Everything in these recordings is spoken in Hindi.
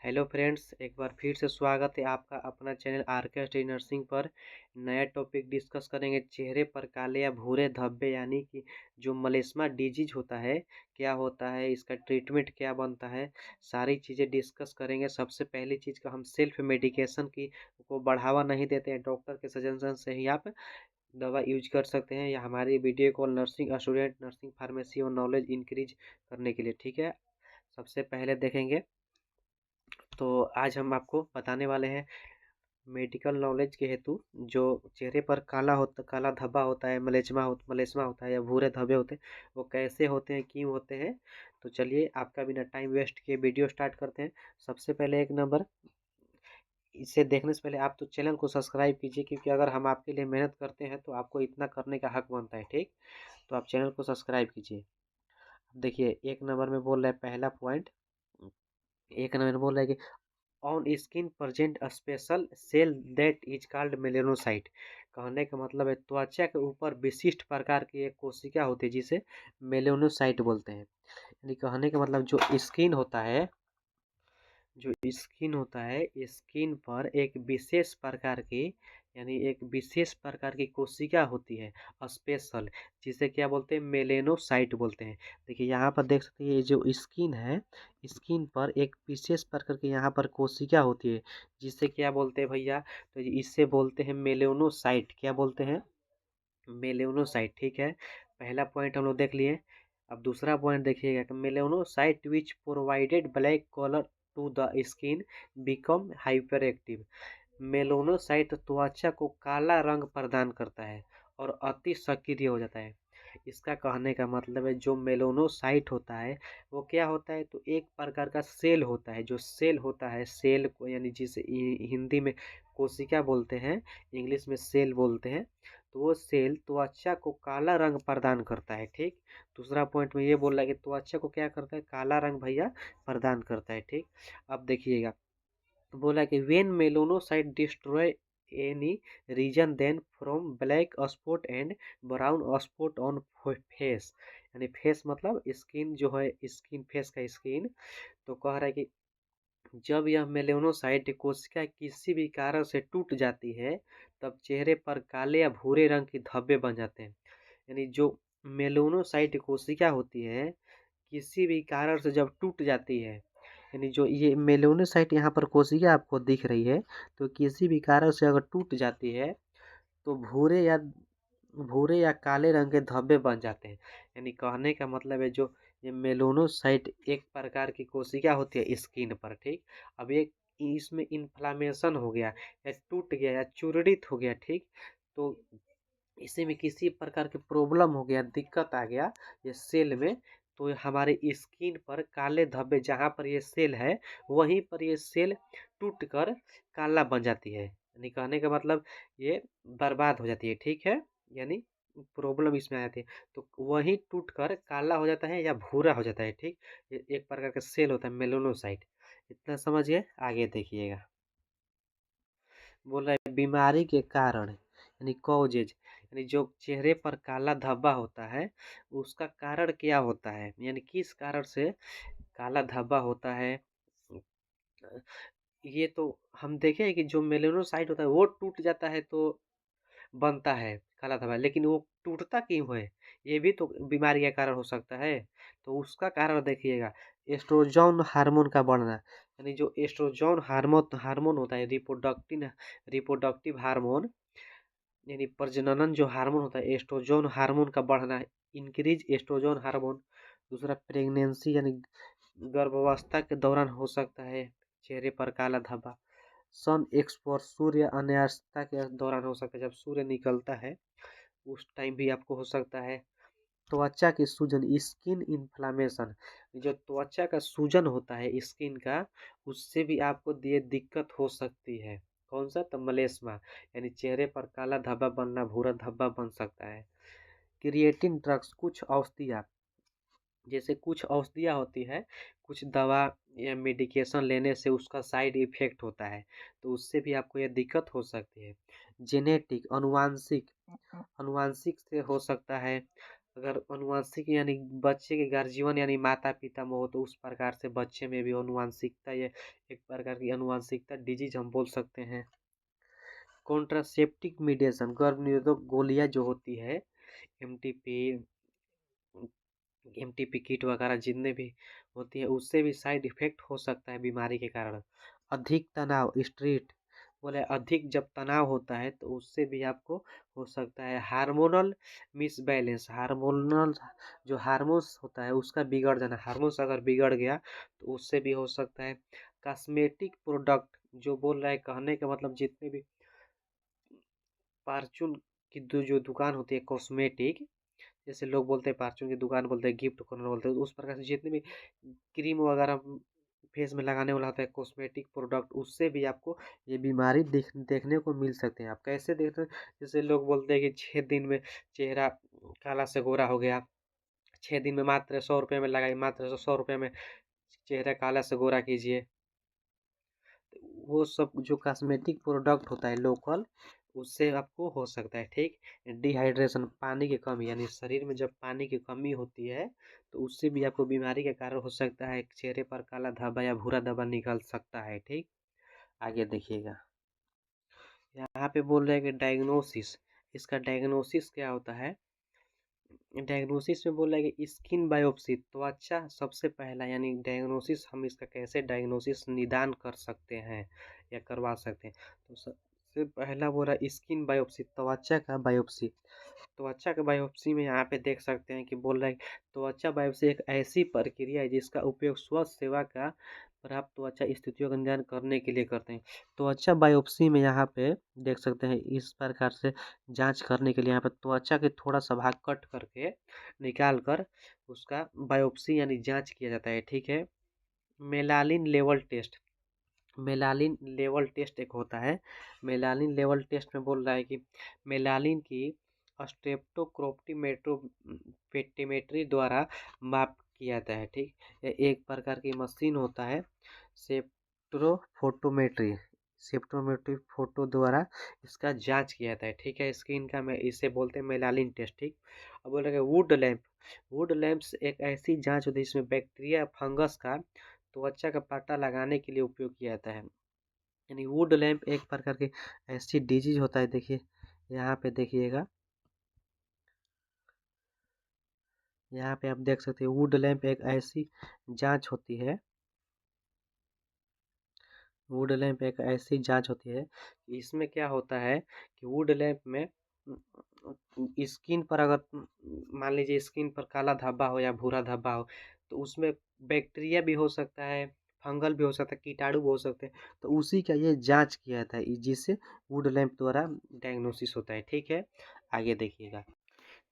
हेलो फ्रेंड्स, एक बार फिर से स्वागत है आपका अपना चैनल आरके स्टडी नर्सिंग पर। नया टॉपिक डिस्कस करेंगे। चेहरे पर काले या भूरे धब्बे यानी कि जो मलेस्मा डिजीज होता है, क्या होता है, इसका ट्रीटमेंट क्या बनता है, सारी चीज़ें डिस्कस करेंगे। सबसे पहली चीज़ का हम सेल्फ मेडिकेशन की को बढ़ावा नहीं देते हैं। डॉक्टर के सजेशन से ही आप दवा यूज कर सकते हैं, या हमारी video call nursing student nursing pharmacy और नॉलेज इंक्रीज करने के लिए, ठीक है। सबसे पहले देखेंगे तो आज हम आपको बताने वाले हैं मेडिकल नॉलेज के हेतु जो चेहरे पर काला धब्बा होता है, मलेस्मा होता है या भूरे धब्बे होते हैं, वो कैसे होते हैं, क्यों होते हैं। तो चलिए आपका बिना टाइम वेस्ट किए वीडियो स्टार्ट करते हैं। सबसे पहले एक नंबर, इसे देखने से पहले आप तो चैनल को सब्सक्राइब कीजिए, क्योंकि अगर हम आपके लिए मेहनत करते हैं तो आपको इतना करने का हक बनता है, ठीक। तो आप चैनल को सब्सक्राइब कीजिए। देखिए एक नंबर में बोल रहा है, पहला पॉइंट, एक नंबर में बोल रहा है कि on skin present special cell that is called melanocyte. कहने का मतलब है त्वचा के ऊपर विशिष्ट प्रकार की एक कोशिका होती है जिसे मेलेनोसाइट बोलते हैं। यानी कहने का मतलब जो स्किन होता है स्किन पर एक विशेष प्रकार की, यानी एक विशेष प्रकार की कोशिका होती है स्पेशल, जिसे क्या बोलते हैं, मेलेनोसाइट बोलते हैं। देखिए यहाँ पर देख सकते हैं, ये जो स्किन है, स्किन पर एक विशेष प्रकार की यहाँ पर कोशिका होती है, जिसे क्या बोलते हैं भैया, तो इससे बोलते हैं मेलेनोसाइट। क्या बोलते हैं? मेलेनोसाइट, ठीक है। पहला पॉइंट हम लोग देख लिए। अब दूसरा पॉइंट देखिएगा कि melanocyte which provided black colour to the skin become hyper active. Melanocyte त्वचा को काला रंग प्रदान करता है और अति सक्रिय हो जाता है। इसका कहने का मतलब है जो मेलेनोसाइट होता है वो क्या होता है, तो एक प्रकार का सेल होता है। जो सेल होता है, सेल को यानी जिसे हिंदी में कोशिका बोलते हैं, इंग्लिश में सेल बोलते हैं, तो वो सेल त्वचा को काला रंग प्रदान करता है, ठीक। दूसरा पॉइंट में ये बोल रहा है कि त्वचा को क्या करता है, काला रंग भैया प्रदान करता है, ठीक। अब देखिएगा, तो बोला कि when melanocyte destroy any reason then from black spot and brown spot on face. यानी फेस मतलब स्किन जो है, स्किन फेस का स्किन। तो कह रहा है कि जब यह मेलेनोसाइट कोशिका किसी भी कारण से टूट जाती है, तब चेहरे पर काले या भूरे रंग के धब्बे बन जाते हैं। यानी जो मेलेनोसाइट कोशिका होती है, किसी भी कारण से जब टूट जाती है, यानी जो ये मेलेनोसाइट यहाँ पर कोशिका आपको दिख रही है, तो किसी भी कारण से अगर टूट जाती है तो भूरे या काले रंग के धब्बे बन जाते हैं। यानी कहने का मतलब है जो ये मेलेनोसाइट एक प्रकार की कोशिका होती है स्किन पर, ठीक। अब एक इसमें इन्फ्लामेशन हो गया या टूट गया या चूर्णित हो गया, ठीक। तो इसी में किसी प्रकार की प्रॉब्लम हो गया, दिक्कत आ गया ये सेल में, तो हमारे स्किन पर काले धब्बे, जहाँ पर ये सेल है वहीं पर ये सेल टूट कर काला बन जाती है। यानी कहने का मतलब ये बर्बाद हो जाती है, ठीक है। यानी प्रॉब्लम इसमें आ जाती है, तो वहीं टूट कर काला हो जाता है या भूरा हो जाता है, ठीक। ये एक प्रकार का सेल होता है मेलेनोसाइट। इतना समझिए, आगे देखिएगा। बोल रहा है बीमारी के कारण, यानी कॉजेज, यानी जो चेहरे पर काला धब्बा होता है उसका कारण क्या होता है, यानी किस कारण से काला धब्बा होता है। ये तो हम देखें कि जो मेलेनोसाइट होता है वो टूट जाता है तो बनता है काला धब्बा, लेकिन वो टूटता क्यों है, ये भी तो बीमारी का कारण हो सकता है। तो उसका कारण देखिएगा, एस्ट्रोजन हार्मोन का बढ़ना। यानी जो एस्ट्रोजन हार्मोन हार्मोन होता है, रिप्रोडक्टिव हार्मोन, यानी प्रजनन जो हार्मोन होता है, एस्ट्रोजन हार्मोन का बढ़ना, इंक्रीज एस्ट्रोजन हार्मोन। दूसरा प्रेगनेंसी, यानी गर्भावस्था के दौरान हो सकता है चेहरे पर काला धब्बा। सन एक्सपोर, सूर्य अनावस्था के दौरान हो सकता है, जब सूर्य निकलता है उस टाइम भी आपको हो सकता है। त्वचा की सूजन, स्किन इन्फ्लामेशन, जो त्वचा का सूजन होता है स्किन का, उससे भी आपको ये दिक्कत हो सकती है। कौन सा? तो मलेस्मा, यानी चेहरे पर काला धब्बा बनना, भूरा धब्बा बन सकता है। क्रिएटिन ड्रग्स, कुछ औषधियाँ, जैसे कुछ औषधियाँ होती है, कुछ दवा या मेडिकेशन लेने से उसका साइड इफेक्ट होता है, तो उससे भी आपको ये दिक्कत हो सकती है। जेनेटिक, अनुवांशिक, अनुवांशिक से हो सकता है। अगर अनुवांशिक यानी बच्चे के गार्जियन यानी माता-पिता में हो तो उस प्रकार से बच्चे में भी अनुवांशिकता, ये एक प्रकार की अनुवांशिकता डिजीज हम बोल सकते हैं। कॉन्ट्रासेप्टिव मेडिएशन, गर्भ निरोधक गोलियां जो होती है, एमटीपी एमटीपी किट वगैरह जितने भी होती है, उससे भी साइड इफेक्ट हो सकता है बीमारी के कारण। अधिक तनाव, स्ट्रेस, बोले अधिक जब तनाव होता है तो उससे भी आपको हो सकता है। हार्मोनल मिसबैलेंस, हार्मोनल जो हार्मोन्स होता है उसका बिगड़ जाना, हार्मोन्स अगर बिगड़ गया तो उससे भी हो सकता है। कॉस्मेटिक प्रोडक्ट जो बोल रहा है, कहने का मतलब जितने भी फार्चून की जो दुकान होती है कॉस्मेटिक, जैसे लोग बोलते हैं फार्चून की दुकान बोलते हैं, गिफ्ट कॉर्नर बोलते हैं, तो उस प्रकार से जितने भी क्रीम वगैरह फेस में लगाने वाला होता है कॉस्मेटिक प्रोडक्ट, उससे भी आपको ये बीमारी देखने को मिल सकते हैं। आप कैसे देखते हैं? जैसे लोग बोलते हैं कि 6 दिन में चेहरा काला से गोरा हो गया, 6 दिन में मात्र 100 रुपये में लगाई, मात्र 100 रुपये में चेहरा काला से गोरा कीजिए। वो सब जो कॉस्मेटिक प्रोडक्ट होता है लोकल, उससे आपको हो सकता है। ठीक, डिहाइड्रेशन, पानी की कमी, यानी शरीर में जब पानी की कमी होती है तो उससे भी आपको बीमारी के कारण हो सकता है, चेहरे पर काला धब्बा या भूरा धब्बा निकल सकता है। ठीक, आगे देखिएगा, यहाँ पे बोल रहे हैं कि डायग्नोसिस, इसका डायग्नोसिस क्या होता है? डायग्नोसिस में बोला है कि स्किन बायोप्सी, त्वचा सबसे पहला, यानी डायग्नोसिस हम इसका कैसे डायग्नोसिस निदान कर सकते हैं या करवा सकते हैं, तो सबसे पहला बोला स्किन बायोप्सी, त्वचा का बायोप्सी। त्वचा के बायोप्सी में यहाँ पे देख सकते हैं कि बोल रहा है त्वचा बायोप्सी एक ऐसी प्रक्रिया है जिसका उपयोग स्वास्थ्य सेवा का प्राप्त त्वचा स्थितियों का निदान करने के लिए करते हैं। त्वचा बायोप्सी में यहाँ पे देख सकते हैं इस प्रकार से जांच करने के लिए यहाँ पे त्वचा के थोड़ा सा भाग कट करके निकाल कर उसका बायोप्सी यानी जांच किया जाता है। ठीक है, melanin level test, melanin level test एक होता है। मेलानिन लेवल टेस्ट में बोल रहा है कि मेलानिन की स्टेप्टोक्रोप्टीमेट्री द्वारा माप किया जाता है। ठीक, ये एक प्रकार की मशीन होता है, सेप्ट्रोफोटोमेट्री, सेप्ट्रोमेट्री फोटो द्वारा इसका जांच किया जाता है। ठीक है, स्किन का मैं इसे बोलते हैं मेलानिन टेस्ट। ठीक, अब बोल रहे हैं वुड लैंप, वुड लैंप्स एक ऐसी जांच होती है जिसमें बैक्टीरिया फंगस का त्वचा का पता लगाने के लिए उपयोग किया जाता है। यानी वुड लैंप एक प्रकार की ऐसी डिजीज होता है। देखिए यहाँ पे देखिएगा, यहाँ पे आप देख सकते हैं वुड लैंप एक ऐसी जांच होती है, वुड लैंप एक ऐसी जांच होती है कि इसमें क्या होता है कि वुड लैंप में स्किन पर अगर मान लीजिए स्किन पर काला धब्बा हो या भूरा धब्बा हो तो उसमें बैक्टीरिया भी हो सकता है, फंगल भी हो सकता है, कीटाणु भी हो सकते हैं, तो उसी का ये जांच किया जाता है जिससे वुड लैंप द्वारा डायग्नोसिस होता है। ठीक है, आगे देखिएगा,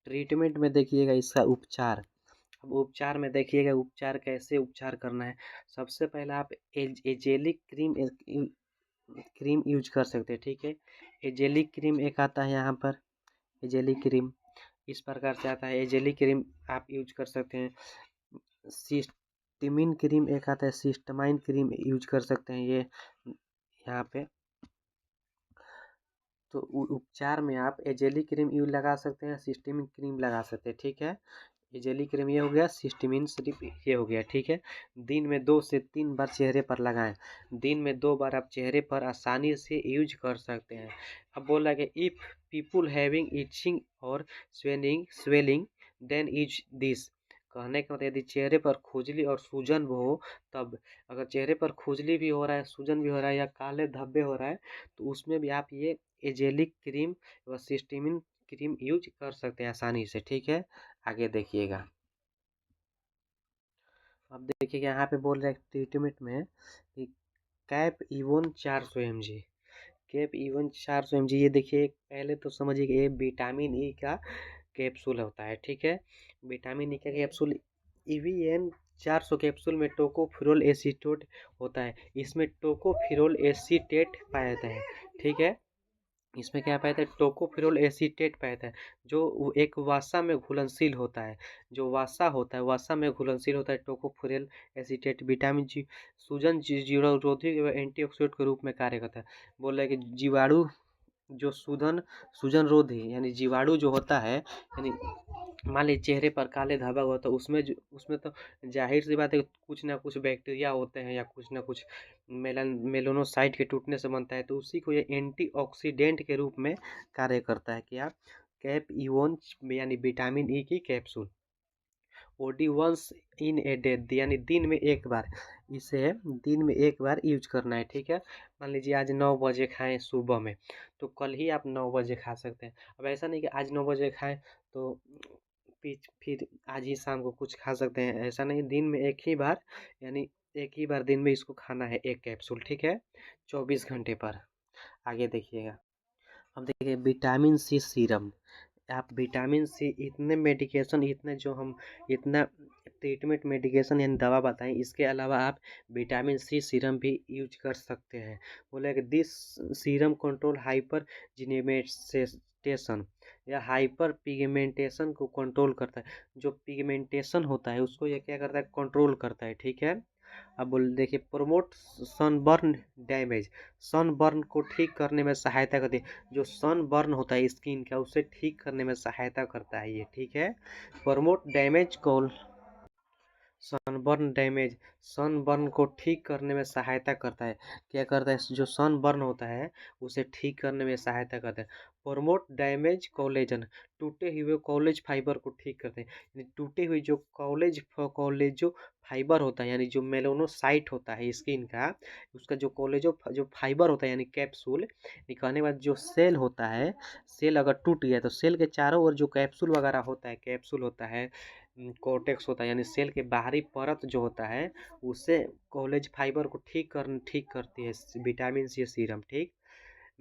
ट्रीटमेंट में देखिएगा इसका उपचार। अब उपचार में देखिएगा उपचार कैसे उपचार करना है। सबसे पहला आप एजेलिक क्रीम यूज कर सकते हैं। ठीक है, एजेलिक क्रीम एक आता है यहाँ पर, एजेलिक क्रीम इस प्रकार से आता है, एजेलिक क्रीम आप यूज कर सकते हैं। सिस्टामिन क्रीम एक आता है, सिस्टामाइन क्रीम यूज कर सकते हैं ये यहाँ पे। तो उपचार में आप एजेलिक क्रीम यूज लगा सकते हैं, सिस्टामिन क्रीम लगा सकते हैं। ठीक है, ये जेली क्रीम ये हो गया, सिस्टामिन सिर्फ ये हो गया। ठीक है, दिन में 2 से 3 बार चेहरे पर लगाएं, दिन में 2 बार आप चेहरे पर आसानी से यूज कर सकते हैं। अब बोला कि इफ़ पीपुल हैविंग इचिंग और स्वेलिंग देन यूज दिस, कहने का मतलब यदि चेहरे पर खुजली और सूजन हो तब, अगर चेहरे पर खुजली भी हो रहा है, सूजन भी हो रहा है या काले धब्बे हो रहा है तो उसमें भी आप ये एजेलिक क्रीम व सिस्टामिन क्रीम यूज कर सकते हैं आसानी से। ठीक है, आगे देखिएगा, अब देखिएगा यहाँ पे बोल रहे हैं ट्रीटमेंट में कि cap even 400 mg, cap even 400 mg, ये देखिए पहले तो समझिए कि ये विटामिन ई का कैप्सूल होता है। ठीक है, विटामिन ई का कैप्सूल ईवीएन 400 कैप्सूल में टोकोफिरोल एसीटेट होता है, इसमें टोकोफिरोल एसीटेट पाया जाता है। ठीक है, इसमें क्या पाया जाता है, टोकोफिरोल एसीटेट पाया जाता है, जो एक वसा में घुलनशील होता है, जो वसा होता है वसा में घुलनशील होता है टोकोफिरोल एसीटेट। विटामिन जी सूजन जीवाणुरोधी एवं एंटीऑक्सीडेंट के रूप में कार्य करता है। बोल रहे हैं कि जीवाणु जो सूजन रोधी यानी जीवाणु जो होता है, यानी मान लीजिए चेहरे पर काले धब्बा हुआ तो उसमें तो जाहिर सी बात है कुछ ना कुछ बैक्टीरिया होते हैं या कुछ ना कुछ मेलानोसाइट के टूटने से बनता है, तो उसी को ये एंटीऑक्सीडेंट के रूप में कार्य करता है। क्या? कैप इवन यानी विटामिन ई की capsule OD once in a day यानी दिन में एक बार, इसे दिन में एक बार यूज करना है। ठीक है, मान लीजिए आज 9 बजे खाएं सुबह में, तो कल ही आप 9 बजे खा सकते हैं। अब ऐसा नहीं कि आज 9 बजे खाएं तो फिर आज ही शाम को कुछ खा सकते हैं, ऐसा नहीं। दिन में एक ही बार, यानी एक ही बार दिन में इसको खाना है, एक कैप्सूल। ठीक है, 24 घंटे पर। आगे देखिएगा, अब देखिए विटामिन सी सीरम। आप विटामिन सी इतने मेडिकेशन, इतने जो हम इतना ट्रीटमेंट मेडिकेशन यानी दवा बताएं, इसके अलावा आप विटामिन सी सीरम भी यूज कर सकते हैं। बोले कि दिस सीरम कंट्रोल हाइपर जिनेमेटेशन या हाइपर पिगमेंटेशन को कंट्रोल करता है। जो पिगमेंटेशन होता है उसको ये क्या करता है, कंट्रोल करता है। ठीक है, अब बोल देखिए प्रमोट सनबर्न डैमेज, सनबर्न को ठीक करने में सहायता करती है। जो सनबर्न होता है स्किन का, उसे ठीक करने में सहायता करता है ये। ठीक है, प्रमोट डैमेज को सनबर्न डैमेज, सनबर्न को ठीक करने में सहायता करता है। क्या करता है, जो सनबर्न होता है उसे ठीक करने में सहायता करता है। प्रमोट डैमेज कोलेजन, टूटे हुए कॉलेज फाइबर को ठीक करते हैं। यानी टूटे हुए जो कॉलेजो फाइबर होता है, यानी जो मेलानोसाइट होता है स्किन का, उसका जो कॉलेजो जो फाइबर होता है यानी कैप्सूल निकालने के बाद जो सेल होता है, सेल अगर टूट गया तो सेल के चारों ओर जो कैप्सूल वगैरह होता है, कैप्सूल होता है, कोर्टेक्स होता है, यानी सेल के बाहरी परत जो होता है, उससे कॉलेज फाइबर को ठीक करती है विटामिन सी सीरम। ठीक,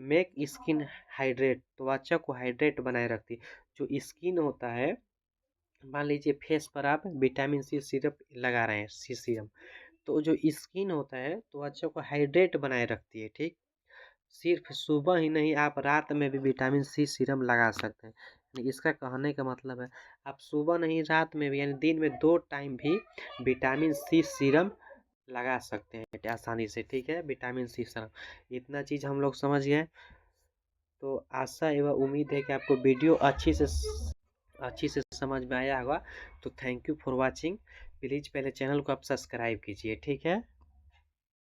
मेक स्किन हाइड्रेट, त्वचा को हाइड्रेट बनाए रखती है। जो स्किन होता है, मान लीजिए फेस पर आप विटामिन सी सिरप लगा रहे हैं, सी सीरम, तो जो स्किन होता है त्वचा को हाइड्रेट बनाए रखती है। ठीक, सिर्फ सुबह ही नहीं, आप रात में भी विटामिन सी सीरम लगा सकते हैं। यानी इसका कहने का मतलब है आप सुबह नहीं रात में भी, यानी दिन में 2 टाइम भी विटामिन सी सीरम लगा सकते हैं आसानी से। ठीक है, विटामिन सी सीरम, इतना चीज़ हम लोग समझ गए। तो आशा एवं उम्मीद है कि आपको वीडियो अच्छी से समझ में आया होगा। तो thank you for watching. Please पहले चैनल को आप सब्सक्राइब कीजिए। ठीक है।